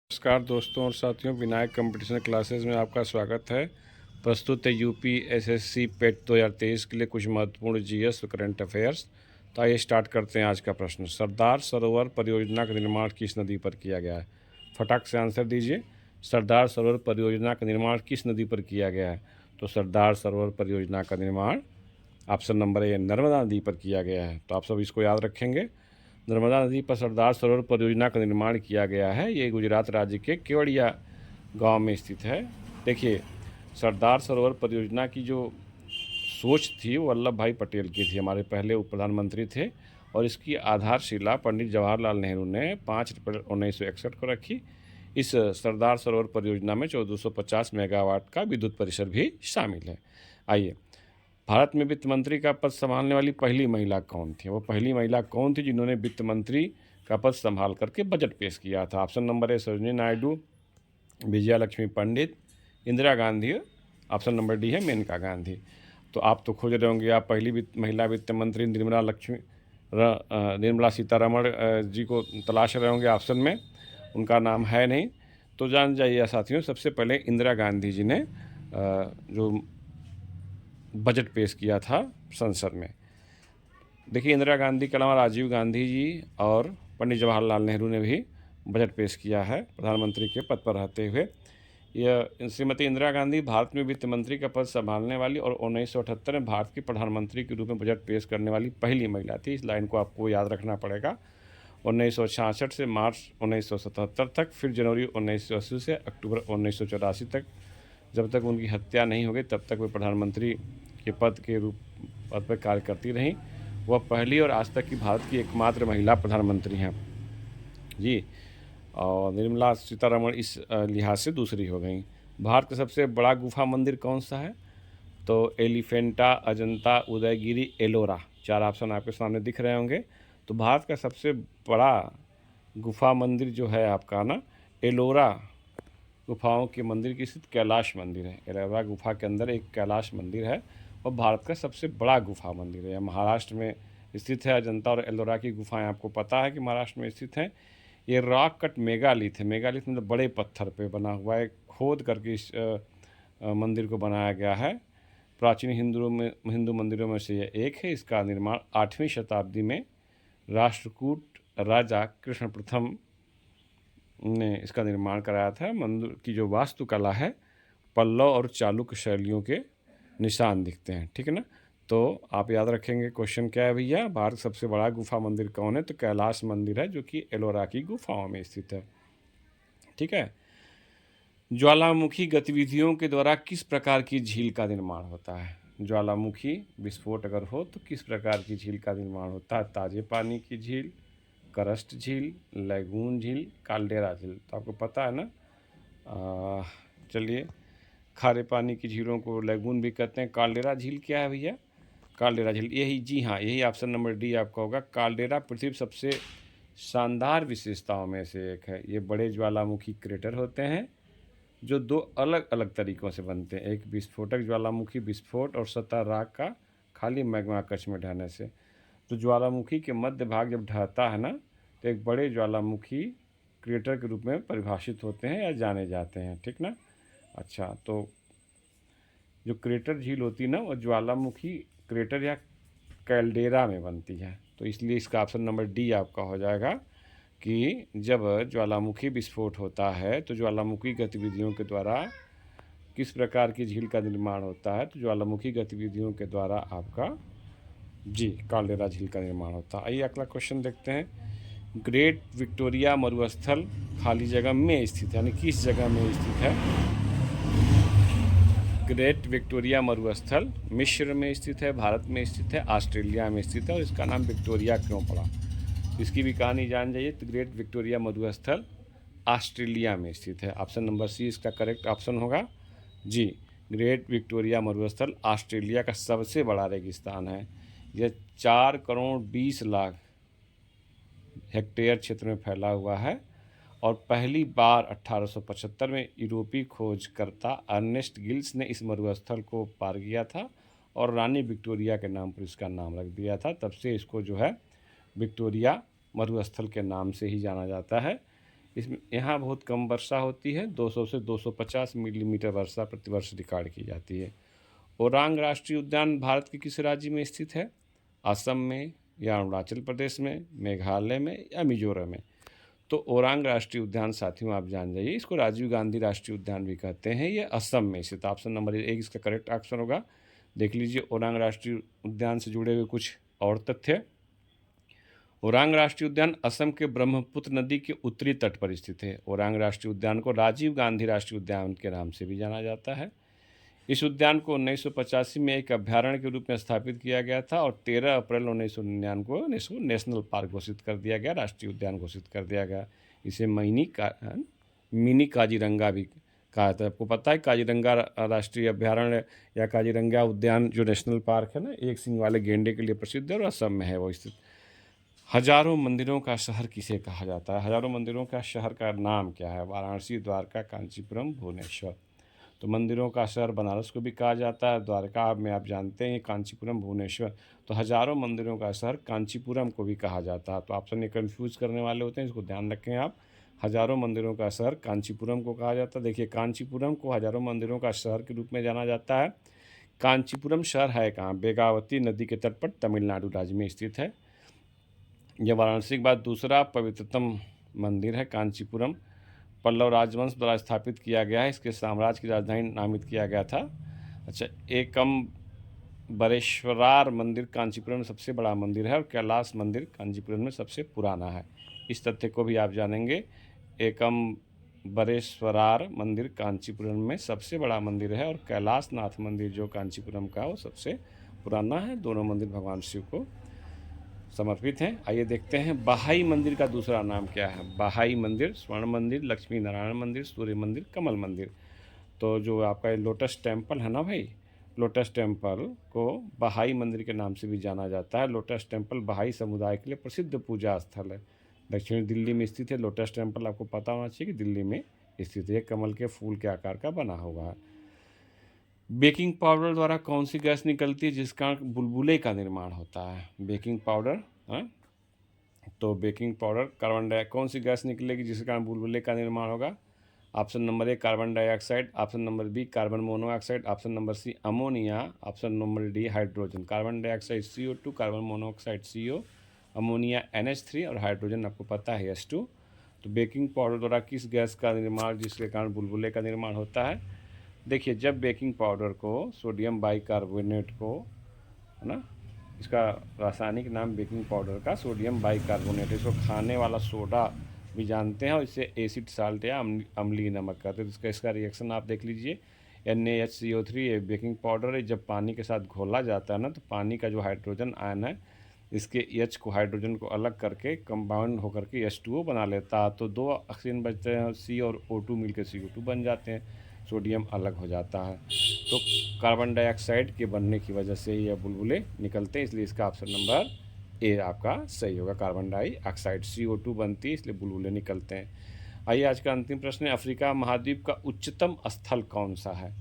नमस्कार दोस्तों और साथियों, विनायक कंपटीशन क्लासेस में आपका स्वागत है। प्रस्तुत है यूपी एसएससी पेट 2023 के लिए कुछ महत्वपूर्ण जीएस और करंट अफेयर्स। तो आइए स्टार्ट करते हैं आज का प्रश्न। सरदार सरोवर परियोजना का निर्माण किस नदी पर किया गया है? फटाक से आंसर दीजिए। सरदार सरोवर परियोजना का निर्माण किस नदी पर किया गया है? तो सरदार सरोवर परियोजना का निर्माण ऑप्शन नंबर ए नर्मदा नदी पर किया गया है। तो आप सब इसको याद रखेंगे। नर्मदा नदी पर सरदार सरोवर परियोजना का निर्माण किया गया है। ये गुजरात राज्य के केवड़िया गांव में स्थित है। देखिए, सरदार सरोवर परियोजना की जो सोच थी वो वल्लभ भाई पटेल की थी, हमारे पहले उप प्रधानमंत्री थे। और इसकी आधारशिला पंडित जवाहरलाल नेहरू ने 5 अप्रैल 1961 को रखी। इस सरदार सरोवर परियोजना में 1450 मेगावाट का विद्युत परिसर भी शामिल है। आइए, भारत में वित्त मंत्री का पद संभालने वाली पहली महिला कौन थी? वो पहली महिला कौन थी जिन्होंने वित्त मंत्री का पद संभाल करके बजट पेश किया था? ऑप्शन नंबर ए सरोजिनी नायडू, विजया लक्ष्मी पंडित, Indira Gandhi, option number D है मेनका गांधी। तो आप तो खोज रहे होंगे, आप पहली महिला वित्त मंत्री निर्मला सीतारमण जी को तलाश रहे होंगे ऑप्शन में। उनका नाम है नहीं, तो जान जाइए साथियों। सबसे पहले इंदिरा गांधी जी ने जो बजट पेश किया था संसद में। देखिए, इंदिरा गांधी के अलावा राजीव गांधी जी और पंडित जवाहरलाल नेहरू ने भी बजट पेश किया है प्रधानमंत्री के पद पर रहते हुए। यह श्रीमती इंदिरा गांधी भारत में वित्त मंत्री का पद संभालने वाली और 1978 में भारत की प्रधानमंत्री के रूप में बजट पेश करने वाली पहली महिला थी। इस लाइन को आपको याद रखना पड़ेगा। 1966 से मार्च 1977 तक, फिर जनवरी 1980 से अक्टूबर 1984 तक, जब तक उनकी हत्या नहीं हो गई तब तक वे प्रधानमंत्री के पद पर कार्य करती रहीं। वह पहली और आज तक की भारत की एकमात्र महिला प्रधानमंत्री हैं जी। और निर्मला सीतारमण इस लिहाज से दूसरी हो गई। भारत का सबसे बड़ा गुफा मंदिर कौन सा है? तो एलिफेंटा, अजंता, उदयगिरी, एलोरा। 4 ऑप्शन आपके सामने दिख रहे होंगे। तो भारत का सबसे बड़ा गुफा मंदिर जो है आपका ना, एलोरा गुफाओं के मंदिर की स्थित कैलाश मंदिर है। एलोरा गुफा के अंदर एक कैलाश मंदिर है और भारत का सबसे बड़ा गुफा मंदिर है। यह महाराष्ट्र में स्थित है। अजंता और एलोरा की गुफाएं आपको पता है कि महाराष्ट्र में स्थित हैं। ये रॉक कट मेगालिथ है। मेगालिथ मतलब बड़े पत्थर पे बना हुआ है, खोद करके इस मंदिर को बनाया गया है। प्राचीन हिंदू मंदिरों में से यह एक है। इसका निर्माण 8वीं शताब्दी में राष्ट्रकूट राजा कृष्ण प्रथम ने इसका निर्माण कराया था। मंदिर की जो वास्तुकला है, पल्लव और चालुक्य शैलियों के निशान दिखते हैं, ठीक है ना। तो आप याद रखेंगे। क्वेश्चन क्या है भैया? भारत सबसे बड़ा गुफा मंदिर कौन है? तो कैलाश मंदिर है, जो कि एलोरा की गुफाओं में स्थित है, ठीक है। ज्वालामुखी गतिविधियों के द्वारा किस प्रकार की झील का निर्माण होता है? ज्वालामुखी विस्फोट अगर हो तो किस प्रकार की झील का निर्माण होता है? ताजे पानी की झील, करस्ट झील, लैगून झील, काल्डेरा झील। तो आपको पता है ना। चलिए, खारे पानी की झीलों को लैगून भी कहते हैं। काल्डेरा झील क्या है भैया? काल्डेरा झील, यही, जी हाँ, यही ऑप्शन नंबर डी आपका होगा। काल्डेरा पृथ्वी की सबसे शानदार विशेषताओं में से एक है। ये बड़े ज्वालामुखी क्रेटर होते हैं जो 2 अलग अलग तरीक़ों से बनते हैं। एक विस्फोटक ज्वालामुखी विस्फोट और सतह राख का खाली मैग्मा कक्ष में ढहने से। तो ज्वालामुखी के मध्य भाग जब ढहता है ना, तो एक बड़े ज्वालामुखी क्रेटर के रूप में परिभाषित होते हैं या जाने जाते हैं, ठीक ना। अच्छा, तो जो क्रेटर झील होती है ना, वो ज्वालामुखी क्रेटर या कैल्डेरा में बनती है। तो इसलिए इसका ऑप्शन नंबर डी आपका हो जाएगा कि जब ज्वालामुखी विस्फोट होता है तो ज्वालामुखी गतिविधियों के द्वारा किस प्रकार की झील का निर्माण होता है? तो ज्वालामुखी गतिविधियों के द्वारा आपका जी काल्डेरा झील का निर्माण होता है। आइए अगला क्वेश्चन देखते हैं। ग्रेट विक्टोरिया मरुस्थल खाली जगह में स्थित है, यानी किस जगह में स्थित है? ग्रेट विक्टोरिया मरुस्थल मिस्र में स्थित है, भारत में स्थित है, ऑस्ट्रेलिया में स्थित है। और इसका नाम विक्टोरिया क्यों पड़ा, इसकी भी कहानी जान जाइए। तो ग्रेट विक्टोरिया मरुस्थल ऑस्ट्रेलिया में स्थित है। ऑप्शन नंबर सी इसका करेक्ट ऑप्शन होगा जी। ग्रेट विक्टोरिया मरुस्थल ऑस्ट्रेलिया का सबसे बड़ा रेगिस्तान है। यह 4 करोड़ 20 लाख हेक्टेयर क्षेत्र में फैला हुआ है और पहली बार 1875 में यूरोपीय खोजकर्ता अर्नेस्ट गिल्स ने इस मरुस्थल को पार किया था और रानी विक्टोरिया के नाम पर इसका नाम रख दिया था। तब से इसको जो है विक्टोरिया मरुस्थल के नाम से ही जाना जाता है। इसमें यहाँ बहुत कम वर्षा होती है, 200 से 250 मिलीमीटर वर्षा प्रतिवर्ष रिकॉर्ड की जाती है। ओरांग राष्ट्रीय उद्यान भारत के किस राज्य में स्थित है? असम में या अरुणाचल प्रदेश में, मेघालय में या मिजोरम में? तो ओरांग राष्ट्रीय उद्यान साथियों आप जान जाइए, इसको राजीव गांधी राष्ट्रीय उद्यान भी कहते हैं। ये असम में स्थित, ऑप्शन नंबर 1 इसका करेक्ट ऑप्शन होगा। देख लीजिए ओरांग राष्ट्रीय उद्यान से जुड़े हुए कुछ और तथ्य। ओरांग राष्ट्रीय उद्यान असम के ब्रह्मपुत्र नदी के उत्तरी तट पर स्थित है। ओरांग राष्ट्रीय उद्यान को राजीव गांधी राष्ट्रीय उद्यान के नाम से भी जाना जाता है। इस उद्यान को 1985 में एक अभ्यारण्य के रूप में स्थापित किया गया था और 13 अप्रैल 1999 को इसको नेशनल पार्क घोषित कर दिया गया, राष्ट्रीय उद्यान घोषित कर दिया गया। इसे मिनी काजीरंगा भी कहा था। आपको पता है काजीरंगा राष्ट्रीय अभ्यारण्य या काजीरंगा उद्यान जो नेशनल पार्क है ना, एक सींग वाले गेंडे के लिए प्रसिद्ध है और असम में है वो स्थित। हजारों मंदिरों का शहर किसे कहा जाता है? हजारों मंदिरों का शहर का नाम क्या है? वाराणसी, द्वारका, कांचीपुरम, भुवनेश्वर। तो मंदिरों का शहर बनारस को भी कहा जाता है, द्वारका में आप जानते हैं, कांचीपुरम, भुवनेश्वर। तो हजारों मंदिरों का शहर कांचीपुरम को भी कहा जाता है। तो ऑप्शन ये कन्फ्यूज़ करने वाले होते हैं, इसको ध्यान रखें आप। हजारों मंदिरों का शहर कांचीपुरम को कहा जाता है। देखिए कांचीपुरम को हजारों मंदिरों का शहर के रूप में जाना जाता है। कांचीपुरम शहर है कहाँ? बेगावती नदी के तट पर तमिलनाडु राज्य में स्थित है। यह वाराणसी के बाद दूसरा पवित्रतम मंदिर है। कांचीपुरम पल्लव राजवंश द्वारा स्थापित किया गया है। इसके साम्राज्य की राजधानी नामित किया गया था। अच्छा, एकम बरेश्वरार मंदिर कांचीपुरम में सबसे बड़ा मंदिर है और कैलाश मंदिर कांचीपुरम में सबसे पुराना है। इस तथ्य को भी आप जानेंगे। एकम बरेश्वरार मंदिर कांचीपुरम में सबसे बड़ा मंदिर है और कैलाश नाथ मंदिर जो कांचीपुरम का वो सबसे पुराना है। दोनों मंदिर भगवान शिव को समर्पित हैं। आइए देखते हैं बहाई मंदिर का दूसरा नाम क्या है। बहाई मंदिर, स्वर्ण मंदिर, लक्ष्मी नारायण मंदिर, सूर्य मंदिर, कमल मंदिर। तो जो आपका लोटस टेम्पल है ना भाई, लोटस टेम्पल को बहाई मंदिर के नाम से भी जाना जाता है। लोटस टेम्पल बहाई समुदाय के लिए प्रसिद्ध पूजा स्थल है। दक्षिण दिल्ली में स्थित है। लोटस टेम्पल आपको पता होना चाहिए कि दिल्ली में स्थित है। कमल के फूल के आकार का बना हुआ है। बेकिंग पाउडर द्वारा कौन सी गैस निकलती है जिस कारण बुलबुले का निर्माण होता है? बेकिंग पाउडर, हाँ, तो बेकिंग पाउडर कार्बन डाई कौन सी गैस निकलेगी जिसके कारण बुलबुले का निर्माण होगा? Option number 1 carbon dioxide, option number B carbon monoxide, option number C ammonia, option number D hydrogen. Carbon dioxide CO2, carbon monoxide CO, ammonia NH3 और हाइड्रोजन आपको पता है H2। तो बेकिंग पाउडर द्वारा किस गैस का निर्माण जिसके कारण बुलबुले का निर्माण होता है? देखिए जब बेकिंग पाउडर को सोडियम बाइकार्बोनेट को, है ना, इसका रासायनिक नाम बेकिंग पाउडर का सोडियम बाइकार्बोनेट, इसको खाने वाला सोडा भी जानते हैं और इसे एसिड साल्ट या अम्लीय नमक कहते हैं। तो इसका रिएक्शन आप देख लीजिए। NaHCO3 ये बेकिंग पाउडर है। जब पानी के साथ घोला जाता है ना, तो पानी का जो हाइड्रोजन आयन है इसके H को, हाइड्रोजन को अलग करके कंपाउंड होकर के H2O बना लेता है। तो 2 ऑक्सीजन बचते हैं, C और O2 मिलकर CO2 बन जाते हैं, सोडियम अलग हो जाता है। तो कार्बन डाइऑक्साइड के बनने की वजह से ये बुलबुले निकलते हैं, इसलिए इसका ऑप्शन नंबर ए आपका सही होगा। कार्बन डाइऑक्साइड CO2 बनती है इसलिए बुलबुले निकलते हैं। आइए आज का अंतिम प्रश्न है, अफ्रीका महाद्वीप का उच्चतम स्थल कौन सा है?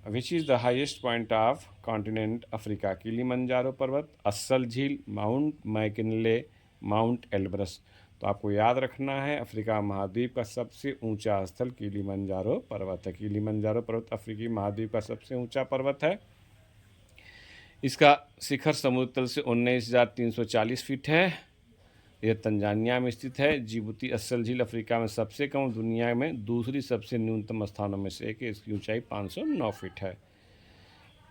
Which is the highest point of continent Africa? Kilimanjaro पर्वत, अस्सल झील, माउंट मैकिनले, माउंट एल्ब्रस। तो आपको याद रखना है अफ्रीका महाद्वीप का सबसे ऊंचा स्थल किलिमंजारो पर्वत है। किलिमंजारो पर्वत अफ्रीकी महाद्वीप का सबसे ऊंचा पर्वत है। इसका शिखर समुद्र तल से 19,340 फीट है। यह तंजानिया में स्थित है। जिबूती अस्सल झील अफ्रीका में सबसे कम, दुनिया में दूसरी सबसे न्यूनतम स्थानों में से एक है। इसकी ऊंचाई 509 फीट है।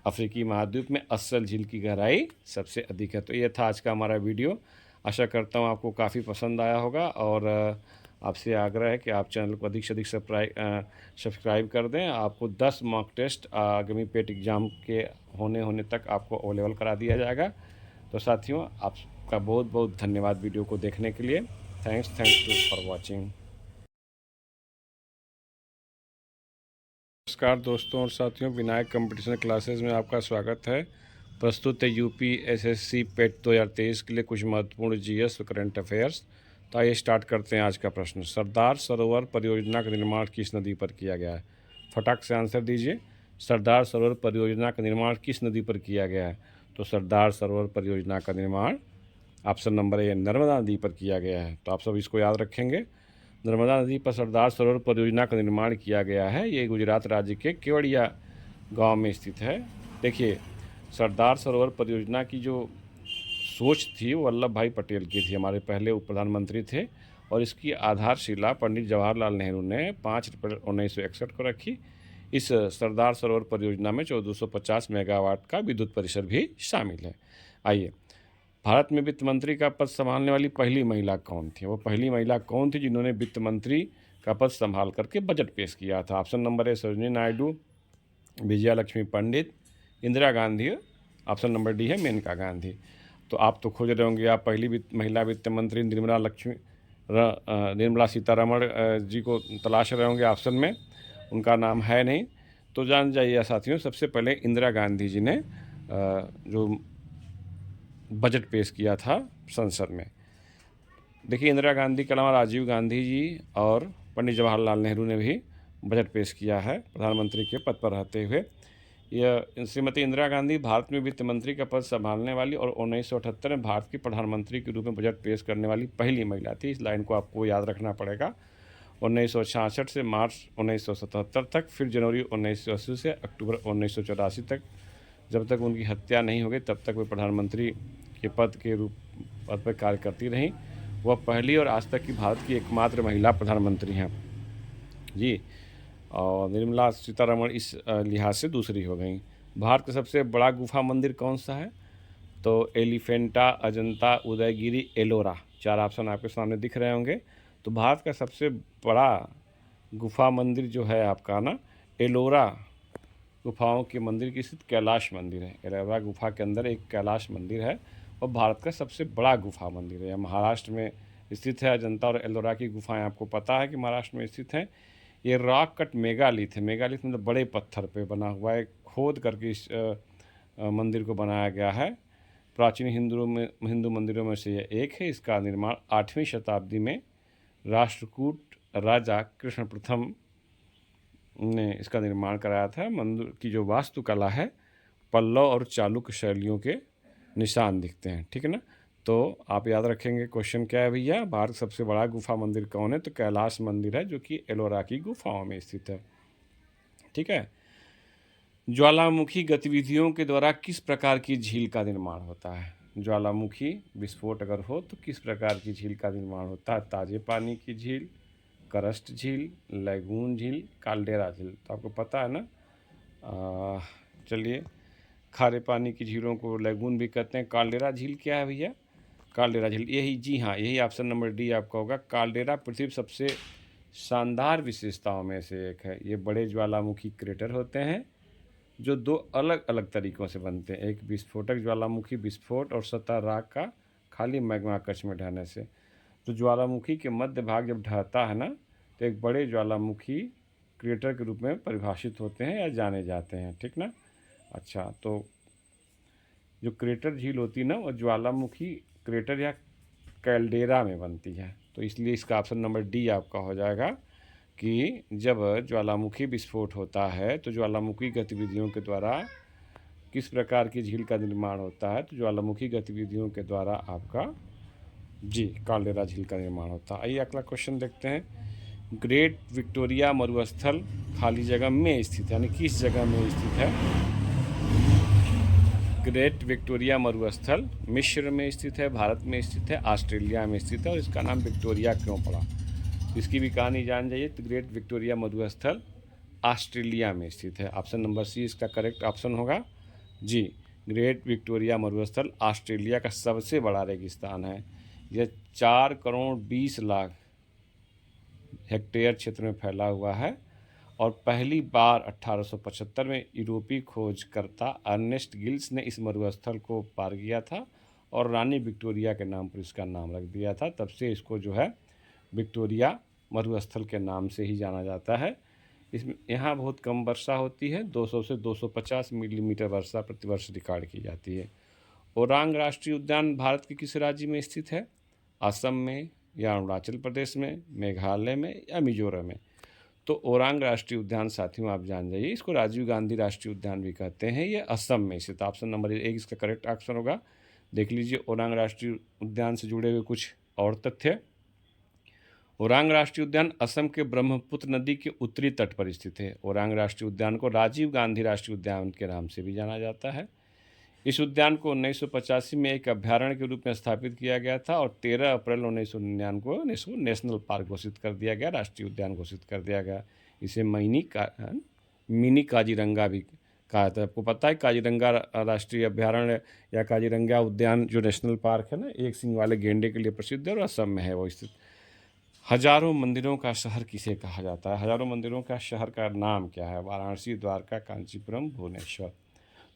अफ्रीकी महाद्वीप में अस्सल झील की गहराई सबसे अधिक है। तो ये था आज का हमारा वीडियो। आशा करता हूँ आपको काफ़ी पसंद आया होगा और आपसे आग्रह है कि आप चैनल को अधिक से अधिक सब्सक्राइब कर दें। आपको 10 मॉक टेस्ट आगामी पेट एग्ज़ाम के होने तक आपको अवेलेबल करा दिया जाएगा। तो साथियों आपका बहुत बहुत धन्यवाद वीडियो को देखने के लिए। Thanks to for watching. नमस्कार दोस्तों और साथियों, विनायक कंपटीशन क्लासेस में आपका स्वागत है। प्रस्तुत है UPSSC पेट 2023 के लिए कुछ महत्वपूर्ण GS और करंट अफेयर्स। तो आइए स्टार्ट करते हैं आज का प्रश्न। सरदार सरोवर परियोजना का निर्माण किस नदी पर किया गया है? फटाक से आंसर दीजिए। सरदार सरोवर परियोजना का निर्माण किस नदी पर किया गया है? तो सरदार सरोवर परियोजना का निर्माण ऑप्शन नंबर ए नर्मदा नदी पर किया गया है। तो आप सब इसको याद रखेंगे। नर्मदा नदी पर सरदार सरोवर परियोजना का निर्माण किया गया है। ये गुजरात राज्य के केवड़िया गांव में स्थित है। देखिए, सरदार सरोवर परियोजना की जो सोच थी वो वल्लभ भाई पटेल की थी, हमारे पहले उप प्रधानमंत्री थे, और इसकी आधारशिला पंडित जवाहरलाल नेहरू ने 5 अप्रैल 1961 को रखी। इस सरदार सरोवर परियोजना में 1450 मेगावाट का विद्युत परिसर भी शामिल है। आइए, भारत में वित्त मंत्री का पद संभालने वाली पहली महिला कौन थी? वो पहली महिला कौन थी जिन्होंने वित्त मंत्री का पद संभाल करके बजट पेश किया था? ऑप्शन नंबर ए सरोजिनी नायडू, विजया लक्ष्मी पंडित, Indira Gandhi, option number D है मेनका गांधी। तो आप तो खोज रहे होंगे, आप पहली महिला वित्त मंत्री निर्मला सीतारमण जी को तलाश रहे होंगे ऑप्शन में, उनका नाम है नहीं। तो जान जाइए साथियों, सबसे पहले इंदिरा गांधी जी ने जो बजट पेश किया था संसद में। देखिए, इंदिरा गांधी के अलावा राजीव गांधी जी और पंडित जवाहरलाल नेहरू ने भी बजट पेश किया है प्रधानमंत्री के पद पर रहते हुए। यह श्रीमती इंदिरा गांधी भारत में वित्त मंत्री का पद संभालने वाली और 1978 में भारत की प्रधानमंत्री के रूप में बजट पेश करने वाली पहली महिला थी। इस लाइन को आपको याद रखना पड़ेगा। 1966 से मार्च 1977 तक, फिर जनवरी 1980 से अक्टूबर 1984 तक, जब तक उनकी हत्या नहीं हो गई तब तक वे प्रधानमंत्री के पद पर कार्य करती रहीं। वह पहली और आज तक की भारत की एकमात्र महिला प्रधानमंत्री हैं जी। और निर्मला सीतारमण इस लिहाज से दूसरी हो गई। भारत का सबसे बड़ा गुफा मंदिर कौन सा है? तो एलिफेंटा, अजंता, उदयगिरी, एलोरा। 4 ऑप्शन आपके सामने दिख रहे होंगे। तो भारत का सबसे बड़ा गुफा मंदिर जो है आपका ना, एलोरा गुफाओं के मंदिर की स्थित कैलाश मंदिर है। एलोरा गुफा के अंदर एक कैलाश मंदिर है और भारत का सबसे बड़ा गुफा मंदिर है। महाराष्ट्र में स्थित है। अजंता और एलोरा की गुफाएं आपको पता है कि महाराष्ट्र में स्थित हैं। ये रॉक कट मेगालिथ है। मेगालिथ मतलब बड़े पत्थर पे बना हुआ है, खोद करके इस मंदिर को बनाया गया है। प्राचीन हिंदू मंदिरों में से यह एक है। इसका निर्माण 8वीं शताब्दी में राष्ट्रकूट राजा कृष्ण प्रथम ने इसका निर्माण कराया था। मंदिर की जो वास्तुकला है, पल्लव और चालुक्य शैलियों के निशान दिखते हैं, ठीक है ना। तो आप याद रखेंगे क्वेश्चन क्या है भैया, भारत का सबसे बड़ा गुफा मंदिर कौन है? तो कैलाश मंदिर है, जो कि एलोरा की गुफाओं में स्थित है, ठीक है। ज्वालामुखी गतिविधियों के द्वारा किस प्रकार की झील का निर्माण होता है? ज्वालामुखी विस्फोट अगर हो तो किस प्रकार की झील का निर्माण होता है? ताजे पानी की झील, करस्ट झील, लैगून झील, काल्डेरा झील। तो आपको पता है ना। चलिए, खारे पानी की झीलों को लैगून भी कहते हैं। काल्डेरा झील क्या है भैया? काल्डेरा झील, यही, जी हाँ, यही ऑप्शन नंबर डी आपका होगा। काल्डेरा पृथ्वी की सबसे शानदार विशेषताओं में से एक है। ये बड़े ज्वालामुखी क्रेटर होते हैं जो 2 अलग अलग तरीक़ों से बनते हैं। एक विस्फोटक ज्वालामुखी विस्फोट और सतह राख का खाली मैग्मा कक्ष में ढहने से। तो ज्वालामुखी के मध्य भाग जब ढहता है ना, तो एक बड़े ज्वालामुखी क्रेटर के रूप में परिभाषित होते हैं या जाने जाते हैं, ठीक ना। अच्छा, तो जो क्रेटर झील होती है ना, वो ज्वालामुखी क्रेटर या कैल्डेरा में बनती है। तो इसलिए इसका ऑप्शन नंबर डी आपका हो जाएगा कि जब ज्वालामुखी विस्फोट होता है तो ज्वालामुखी गतिविधियों के द्वारा किस प्रकार की झील का निर्माण होता है? तो ज्वालामुखी गतिविधियों के द्वारा आपका जी काल्डेरा झील का निर्माण होता है। आइए अगला क्वेश्चन देखते हैं। ग्रेट विक्टोरिया मरुस्थल खाली जगह में स्थित है, यानी किस जगह में स्थित है? ग्रेट विक्टोरिया मरुस्थल मिस्र में स्थित है, भारत में स्थित है, ऑस्ट्रेलिया में स्थित है। और इसका नाम विक्टोरिया क्यों पड़ा, इसकी भी कहानी जान जाइए। तो ग्रेट विक्टोरिया मरुस्थल ऑस्ट्रेलिया में स्थित है। ऑप्शन नंबर सी इसका करेक्ट ऑप्शन होगा जी। ग्रेट विक्टोरिया मरुस्थल ऑस्ट्रेलिया का सबसे बड़ा रेगिस्तान है। यह 4 करोड़ 20 लाख हेक्टेयर क्षेत्र में फैला हुआ है और पहली बार 1875 में यूरोपीय खोजकर्ता अर्नेस्ट गिल्स ने इस मरुस्थल को पार किया था और रानी विक्टोरिया के नाम पर इसका नाम रख दिया था। तब से इसको जो है विक्टोरिया मरुस्थल के नाम से ही जाना जाता है। इसमें यहाँ बहुत कम वर्षा होती है, 200 से 250 मिलीमीटर वर्षा प्रतिवर्ष रिकॉर्ड की जाती है। ओरांग राष्ट्रीय उद्यान भारत के किस राज्य में स्थित है? असम में या अरुणाचल प्रदेश में, मेघालय में या मिजोरम में? तो ओरांग राष्ट्रीय उद्यान साथियों आप जान जाइए, इसको राजीव गांधी राष्ट्रीय उद्यान भी कहते हैं। ये असम में स्थित। ऑप्शन नंबर 1 इसका करेक्ट ऑप्शन होगा। देख लीजिए ओरांग राष्ट्रीय उद्यान से जुड़े हुए कुछ और तथ्य। ओरांग राष्ट्रीय उद्यान असम के ब्रह्मपुत्र नदी के उत्तरी तट पर स्थित है। ओरांग राष्ट्रीय उद्यान को राजीव गांधी राष्ट्रीय उद्यान के नाम से भी जाना जाता है। इस उद्यान को 1985 में एक अभ्यारण्य के रूप में स्थापित किया गया था और 13 अप्रैल 1999 को इसको नेशनल पार्क घोषित कर दिया गया, राष्ट्रीय उद्यान घोषित कर दिया गया। इसे मिनी काजीरंगा भी कहा जाता है। आपको पता है काजीरंगा राष्ट्रीय अभ्यारण्य या काजीरंगा उद्यान जो नेशनल पार्क है ना, एक सींग वाले गेंडे के लिए प्रसिद्ध है और असम में है वो स्थित। हजारों मंदिरों का शहर किसे कहा जाता है? हजारों मंदिरों का शहर का नाम क्या है? वाराणसी, द्वारका, कांचीपुरम, भुवनेश्वर।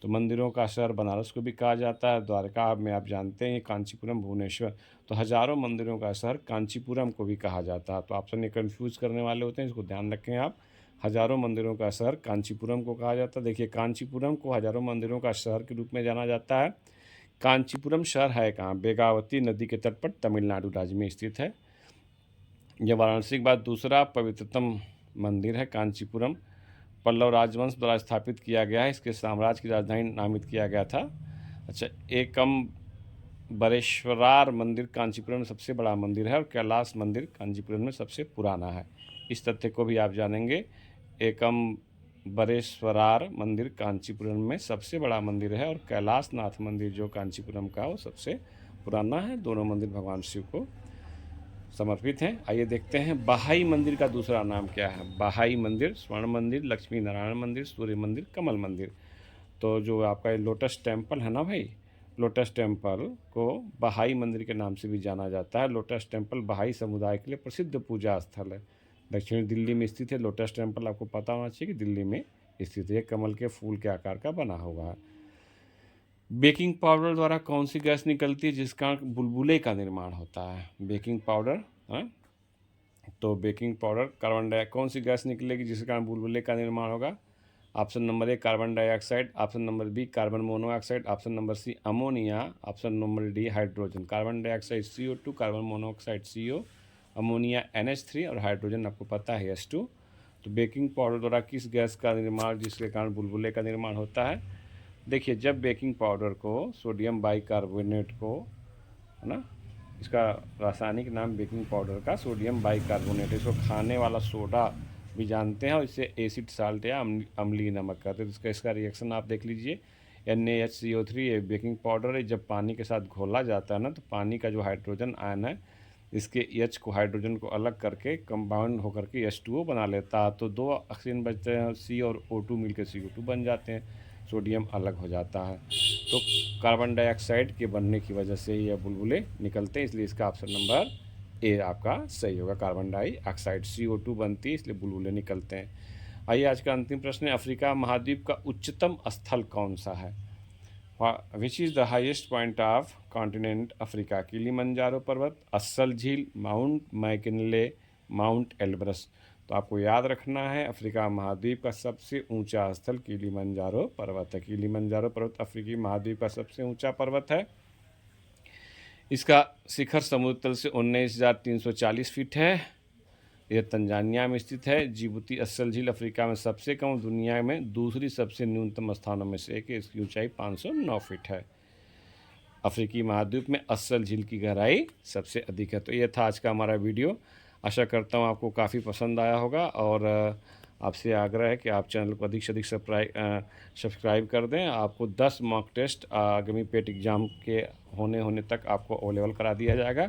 तो मंदिरों का शहर बनारस को भी कहा जाता है, द्वारका में आप जानते हैं, कांचीपुरम, भुवनेश्वर। तो हजारों मंदिरों का शहर कांचीपुरम को भी कहा जाता है। तो ऑप्शन ये कन्फ्यूज करने वाले होते हैं, इसको ध्यान रखें आप। हजारों मंदिरों का शहर कांचीपुरम को कहा जाता है। देखिए, कांचीपुरम को हजारों मंदिरों का शहर के रूप में जाना जाता है। कांचीपुरम शहर है कहाँ? बेगावती नदी के तट पर तमिलनाडु राज्य में स्थित है। यह वाराणसी के बाद दूसरा पवित्रतम मंदिर है। कांचीपुरम पल्लव राजवंश द्वारा स्थापित किया गया है। इसके साम्राज्य की राजधानी नामित किया गया था। अच्छा, एकम बरेश्वरार मंदिर कांचीपुरम में सबसे बड़ा मंदिर है और कैलाश मंदिर कांचीपुरम में सबसे पुराना है। इस तथ्य को भी आप जानेंगे। एकम बरेश्वरार मंदिर कांचीपुरम में सबसे बड़ा मंदिर है और कैलाशनाथ मंदिर जो कांचीपुरम का वो सबसे पुराना है। दोनों मंदिर भगवान शिव को समर्पित हैं। आइए देखते हैं बहाई मंदिर का दूसरा नाम क्या है। बहाई मंदिर, स्वर्ण मंदिर, लक्ष्मी नारायण मंदिर, सूर्य मंदिर, कमल मंदिर। तो जो आपका लोटस टेम्पल है ना भाई, लोटस टेम्पल को बहाई मंदिर के नाम से भी जाना जाता है। लोटस टेम्पल बहाई समुदाय के लिए प्रसिद्ध पूजा स्थल है। दक्षिणी दिल्ली में स्थित है। लोटस टेम्पल आपको पता होना चाहिए कि दिल्ली में स्थित है। कमल के फूल के आकार का बना हुआ है। बेकिंग पाउडर द्वारा कौन सी गैस निकलती है जिस कारण बुलबुले का निर्माण होता है? बेकिंग पाउडर, हाँ, तो बेकिंग पाउडर कौन सी गैस निकलेगी जिसके कारण बुलबुले का निर्माण होगा? Option number A carbon dioxide, option number B carbon monoxide, option number C ammonia, option number D hydrogen. Carbon dioxide CO2, carbon monoxide CO, ammonia NH3 और हाइड्रोजन आपको पता है H2। तो बेकिंग पाउडर द्वारा किस गैस का निर्माण जिसके कारण बुलबुले का निर्माण होता है? देखिए, जब बेकिंग पाउडर को सोडियम बाइकार्बोनेट को, है ना, इसका रासायनिक नाम बेकिंग पाउडर का सोडियम बाइकार्बोनेट, इसको खाने वाला सोडा भी जानते हैं और इसे एसिड साल्ट या अम्लीय नमक कहते हैं। तो इसका रिएक्शन आप देख लीजिए। NaHCO3 ये बेकिंग पाउडर है। जब पानी के साथ घोला जाता है ना, तो पानी का जो हाइड्रोजन आयन है इसके H को, हाइड्रोजन को अलग करके कंपाउंड होकर के H2O बना लेता है। तो दो ऑक्सीजन बचते हैं, C और O2 मिलकर CO2 बन जाते हैं, सोडियम अलग हो जाता है। तो कार्बन डाइऑक्साइड के बनने की वजह से यह बुलबुले निकलते हैं, इसलिए इसका ऑप्शन नंबर ए आपका सही होगा। कार्बन डाइऑक्साइड CO2 बनती है, इसलिए बुलबुले निकलते हैं। आइए आज का अंतिम प्रश्न है, अफ्रीका महाद्वीप का उच्चतम स्थल कौन सा है? Which is the highest point of continent Africa? Kilimanjaro पर्वत, अस्सल झील, माउंट मैकिनले, माउंट एल्ब्रस। तो आपको याद रखना है, अफ्रीका महाद्वीप का सबसे ऊंचा स्थल किलिमंजारो पर्वत है। किलिमंजारो पर्वत अफ्रीकी महाद्वीप का सबसे ऊंचा पर्वत है। इसका शिखर समुद्र तल से 19,340 फीट है। यह तंजानिया में स्थित है। जिबूती अस्सल झील अफ्रीका में सबसे कम, दुनिया में दूसरी सबसे न्यूनतम स्थानों में से एक है। इसकी ऊंचाई 509 फीट है। अफ्रीकी महाद्वीप में अस्सल झील की गहराई सबसे अधिक है। तो ये था आज का हमारा वीडियो। आशा करता हूँ आपको काफ़ी पसंद आया होगा और आपसे आग्रह है कि आप चैनल को अधिक से अधिक सब्सक्राइब कर दें। आपको 10 मॉक टेस्ट आगामी पेट एग्ज़ाम के होने तक आपको अवेलेबल करा दिया जाएगा।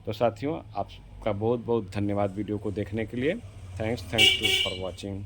तो साथियों, आपका बहुत बहुत धन्यवाद वीडियो को देखने के लिए। Thanks to for watching.